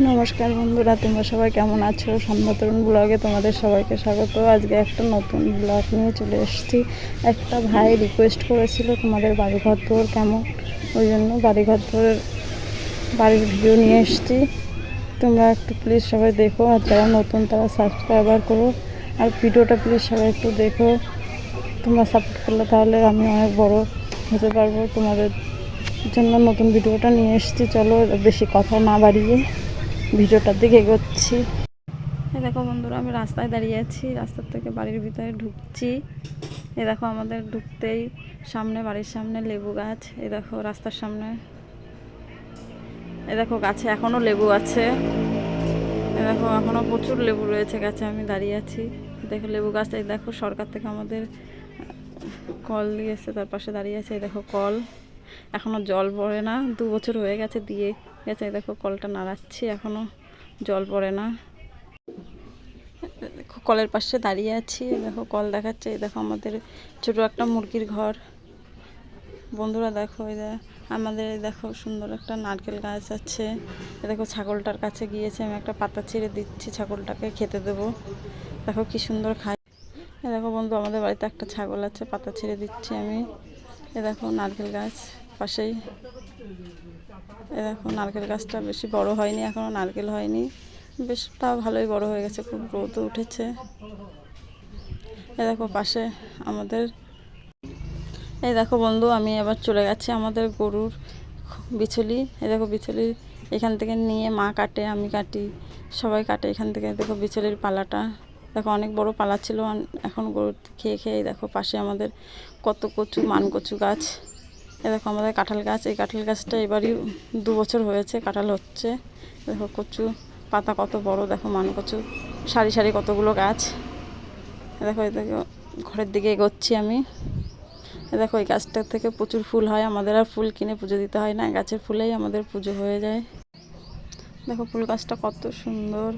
নমস্কার বন্ধুরা, তোমরা সবাই কেমন আছো? সন্ধ্যাতরুণ ব্লগে তোমাদের সবাইকে স্বাগত। আজকে একটা নতুন ব্লগ নিয়ে চলে এসেছি। একটা ভাই রিকোয়েস্ট করেছিল তোমাদের বাড়িঘর দৌর কেমন, ওই জন্য বাড়ির ভিডিও নিয়ে এসেছি। তোমরা একটু প্লিজ সবাই দেখো, আর যারা নতুন তারা সাবস্ক্রাইবার করো, আর ভিডিওটা প্লিজ সবাই একটু দেখো। তোমরা সাপোর্ট করলে তাহলে আমি অনেক বড় হতে পারবো। তোমাদের জন্য নতুন ভিডিওটা নিয়ে এসেছি। চলো বেশি কথা না বাড়িয়ে ভিডিওটার দিকে এগোচ্ছি। দেখো বন্ধুরা, আমি রাস্তায় দাঁড়িয়ে আছি, রাস্তার থেকে বাড়ির ভিতরে ঢুকছি। দেখো আমাদের ঢুকতেই বাড়ির সামনে লেবু গাছ। দেখো রাস্তার সামনে দেখো গাছে এখনও লেবু আছে। দেখো এখনও প্রচুর লেবু রয়েছে গাছে। আমি দাঁড়িয়ে আছি, দেখো লেবু গাছ। দেখো সরকার থেকে আমাদের কল দিয়েছে, তার পাশে দাঁড়িয়ে আছে। দেখো কল, এখনও জল পড়ে না, 2 বছর হয়ে গেছে দিয়ে গেছে। দেখো কলটা নাড়াচ্ছি, এখনও জল পড়ে না। দেখো কলের পাশে দাঁড়িয়ে আছি, দেখো কল দেখাচ্ছে। দেখো আমাদের ছোটো একটা মুরগির ঘর। বন্ধুরা দেখো আমাদের দেখো সুন্দর একটা নারকেল গাছ আছে। দেখো ছাগলটার কাছে গিয়েছে, আমি একটা পাতা ছিঁড়ে দিচ্ছি, ছাগলটাকে খেতে দেবো। দেখো কি সুন্দর খায়। দেখো বন্ধু, আমাদের বাড়িতে একটা ছাগল আছে, পাতা ছিঁড়ে দিচ্ছি আমি। দেখো নারকেল গাছ পাশেই। দেখো নারকেল গাছটা বেশি বড় হয়নি, এখনও নারকেল হয়নি, বেশ তাও ভালোই বড় হয়ে গেছে, খুব রোদও উঠেছে। দেখো পাশে আমাদের দেখো বন্ধু, আমি এবার চলে গেছি আমাদের গরুর বিচুলি। দেখো বিচুলি এখান থেকে নিয়ে মা কাটে, আমি কাটি, সবাই কাটে এখান থেকে। দেখো বিচুলির পালাটা দেখো অনেক বড় পালা ছিল, এখন গরু খেয়ে খেয়ে। দেখো পাশে আমাদের কত কচু, মান কচু গাছ। দেখো আমাদের কাঁঠাল গাছ। এই কাঁঠাল গাছটা এবারই 2 বছর হয়েছে কাঁঠাল হচ্ছে। দেখো কচু পাতা কত বড়, দেখো মান কচু সারি সারি কতগুলো গাছ। দেখো দেখো ঘরের দিকে এগোচ্ছি আমি। দেখো এই গাছটা থেকে প্রচুর ফুল হয়, আমাদের আর ফুল কিনে পুজো দিতে হয় না, গাছের ফুলেই আমাদের পুজো হয়ে যায়। দেখো ফুল গাছটা কত সুন্দর।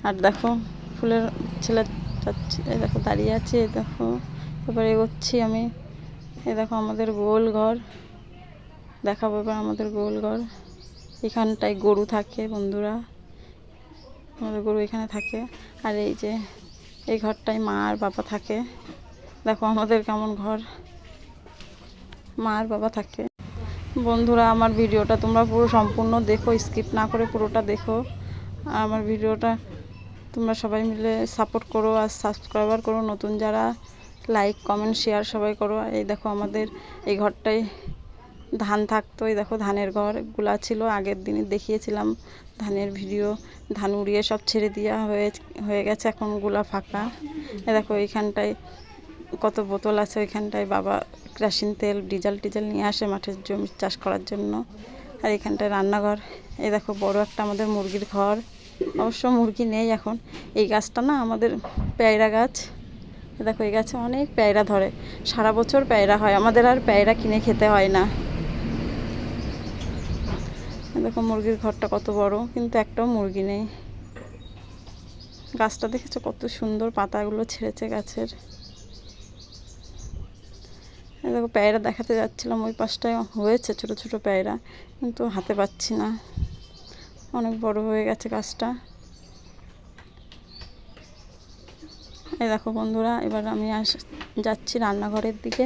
আর দেখো ফুলের ছেলে যাচ্ছে, দেখো দাঁড়িয়ে আছে। দেখো এবার এগোচ্ছি আমি। দেখো আমাদের গোল ঘর দেখাবো এবার, আমাদের গোল ঘর। এখানটায় গরু থাকে বন্ধুরা, আমাদের গরু এখানে থাকে। আর এই যে এই ঘরটায় মা আর বাবা থাকে। দেখো আমাদের কেমন ঘর, মা আর বাবা থাকে। বন্ধুরা আমার ভিডিওটা তোমরা পুরো সম্পূর্ণ দেখো, স্কিপ না করে পুরোটা দেখো। আর আমার ভিডিওটা তোমরা সবাই মিলে সাপোর্ট করো, আর সাবস্ক্রাইবার করো। নতুন যারা লাইক কমেন্ট শেয়ার সবাই করো। এই দেখো আমাদের এই ঘরটায় ধান থাকতো। এই দেখো ধানের ঘরগুলা ছিল, আগের দিনই দেখিয়েছিলাম ধানের ভিডিও। ধান উড়িয়ে সব ছেড়ে দেওয়া হয়ে গেছে, এখন গুলা ফাঁকা। দেখো এইখানটায় কত বোতল আছে, ওইখানটায় বাবা কেরোসিন তেল ডিজেল নিয়ে আসে মাঠের জমি চাষ করার জন্য। আর এখানটায় রান্নাঘর। এই দেখো বড় একটা আমাদের মুরগির ঘর, অবশ্য মুরগি নেই এখন। এই গাছটা না আমাদের পেয়ারা গাছ। দেখো এই গাছে অনেক পেয়ারা ধরে, সারা বছর পেয়ারা হয়, আমাদের আর পেয়ারা কিনে খেতে হয় না। দেখো মুরগির ঘরটা কত বড়, কিন্তু একটাও মুরগি নেই। গাছটা দেখেছো কত সুন্দর, পাতাগুলো ছেড়েছে গাছের। দেখো পেয়ারা দেখাতে যাচ্ছিলাম, ওই পাশটায় হয়েছে ছোট ছোট পেয়ারা, কিন্তু হাতে পাচ্ছি না, অনেক বড় হয়ে গেছে গাছটা। এই দেখো বন্ধুরা, এবার আমি যাচ্ছি রান্নাঘরের দিকে।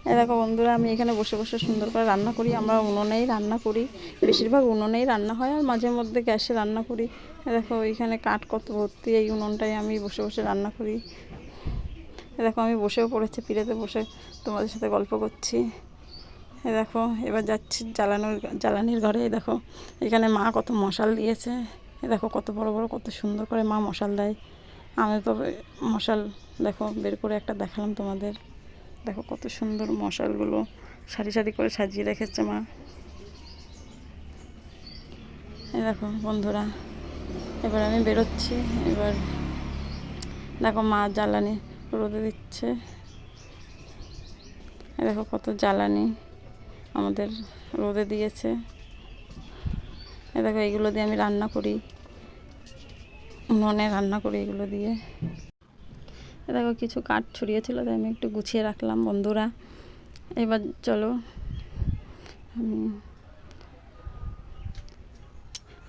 এই দেখো বন্ধুরা, আমি এখানে বসে বসে সুন্দর করে রান্না করি। আমরা উনুনেই রান্না করি, বেশিরভাগ উনুনেই রান্না হয়, আর মাঝে মধ্যে গ্যাসে রান্না করি। দেখো এইখানে কাঠ কত ভর্তি, এই উনুনটাই আমি বসে বসে রান্না করি। দেখো আমি বসেও পড়েছি, পিড়েতে বসে তোমাদের সাথে গল্প করছি। দেখো এবার যাচ্ছি জ্বালানির ঘরে। দেখো এখানে মা কত মশাল দিয়েছে। দেখো কত বড় বড়, কত সুন্দর করে মা মশাল দেয়। আমি তো মশাল দেখো বের করে একটা দেখালাম তোমাদের। দেখো কত সুন্দর মশালগুলো সারি সারি করে সাজিয়ে রেখেছে মা। এই দেখো বন্ধুরা, এবার আমি বেরোচ্ছি। এবার দেখো মা জ্বালানি রোদে দিচ্ছে। দেখো কত জ্বালানি আমাদের রোদে দিয়েছে। দেখো এইগুলো দিয়ে আমি রান্না করি, উনুনে রান্না করি এগুলো দিয়ে। দেখো কিছু কাঠ ছড়িয়েছিল, তাই আমি একটু গুছিয়ে রাখলাম বন্ধুরা। এবার চলো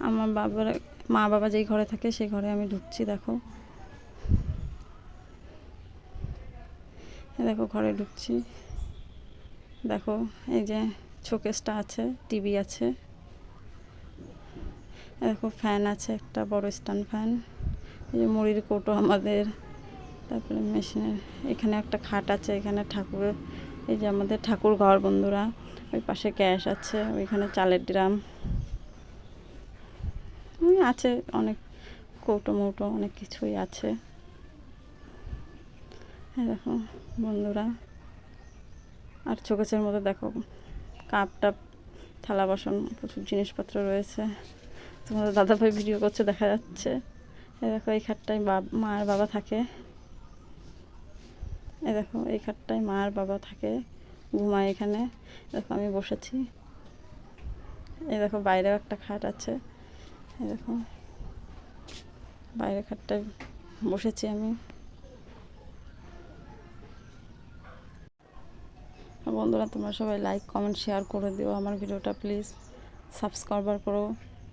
আমার মা বাবা যেই ঘরে থাকে সেই ঘরে আমি ঢুকছি। দেখো দেখো ঘরে ঢুকছি। দেখো এই যে শোকেসটা আছে, টিভি আছে, দেখো ফ্যান আছে, একটা বড় স্ট্যান্ড ফ্যান, এই যে মুড়ির কৌটো আমাদের, তারপরে মেশিনের এখানে একটা খাট আছে, এখানে ঠাকুর, এই যে আমাদের ঠাকুর ঘর বন্ধুরা। ওই পাশে গ্যাস আছে, ওইখানে চালের ড্রাম আছে, অনেক কৌটো মৌটো অনেক কিছুই আছে। হ্যাঁ দেখো বন্ধুরা, আর শোকেসের মধ্যে দেখো কাপ টাপ, থালা বাসন, প্রচুর জিনিসপত্র রয়েছে। তোমাদের দাদাভাই ভিডিও করছে দেখা যাচ্ছে। এই দেখো এই খাটটায় মা আর বাবা থাকে। এই দেখো এই খাটটায় মা আর বাবা থাকে, ঘুমায় এখানে। দেখো আমি বসেছি। এই দেখো বাইরেও একটা খাট আছে। এই দেখো বাইরে খাটটায় বসেছি আমি। বন্ধুরা তোমরা সবাই লাইক কমেন্ট শেয়ার করে দিও আমার ভিডিওটা, প্লিজ সাবস্ক্রাইব করো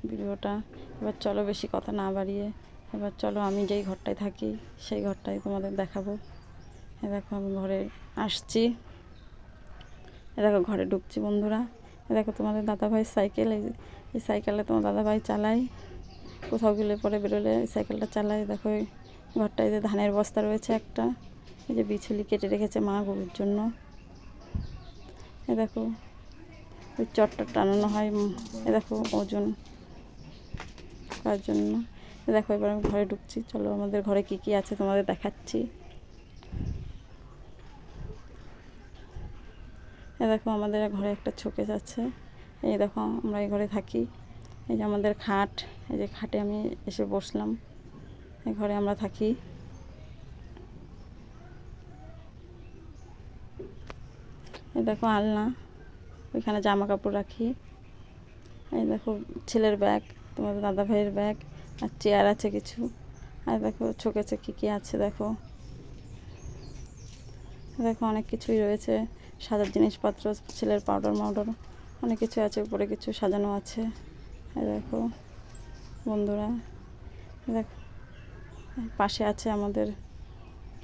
ভিডিওটা। এবার চলো বেশি কথা না বাড়িয়ে, এবার চলো আমি যেই ঘরটায় থাকি সেই ঘরটাই তোমাদের দেখাবো। এ দেখো আমি ঘরে আসছি, এ দেখো ঘরে ঢুকছি বন্ধুরা। এ দেখো তোমাদের দাদাভাই সাইকেল, এই সাইকেলটা তোমার দাদাভাই চালায়, কোথাও গেলে পরে বেরোলে এই সাইকেলটা চালায়। দেখো এই ঘরটায় যে ধানের বস্তা রয়েছে একটা, এই যে বিছুলি কেটে রেখেছে মা গরুর জন্য। এ দেখো ওই চটটা টানানো হয়, এ দেখো ওজন করার জন্য। এ দেখো এবার আমি ঘরে ঢুকছি, চলো আমাদের ঘরে কি কি আছে তোমাদের দেখাচ্ছি। এ দেখো আমাদের ঘরে একটা শোকেস আছে। এই দেখো আমরা এই ঘরে থাকি। এই যে আমাদের খাট, এই যে খাটে আমি এসে বসলাম, এই ঘরে আমরা থাকি। এই দেখো আলনা, ওইখানে জামা কাপড় রাখি। এই দেখো ছেলের ব্যাগ, তোমাদের দাদা ভাইয়ের ব্যাগ, আর চেয়ার আছে কিছু। আর দেখো শোকেসে কী কী আছে দেখো, দেখো অনেক কিছুই রয়েছে, সাজার জিনিসপত্র, ছেলের পাউডার মাউডার অনেক কিছু আছে, উপরে কিছু সাজানো আছে। এই দেখো বন্ধুরা, দেখো পাশে আছে আমাদের,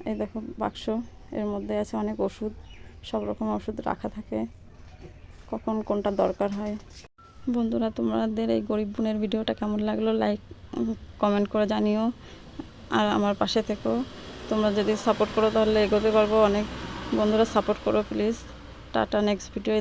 এই দেখো বাক্স, এর মধ্যে আছে অনেক ওষুধ, সব রকম ওষুধ রাখা থাকে, কখন কোনটা দরকার হয়। বন্ধুরা তোমাদের এই গরিব বোনের ভিডিওটা কেমন লাগলো লাইক কমেন্ট করে জানিও, আর আমার পাশে থেকো। তোমরা যদি সাপোর্ট করো তাহলে এগোতে পারবো অনেক। বন্ধুরা সাপোর্ট করো প্লিজ। Tata, next video.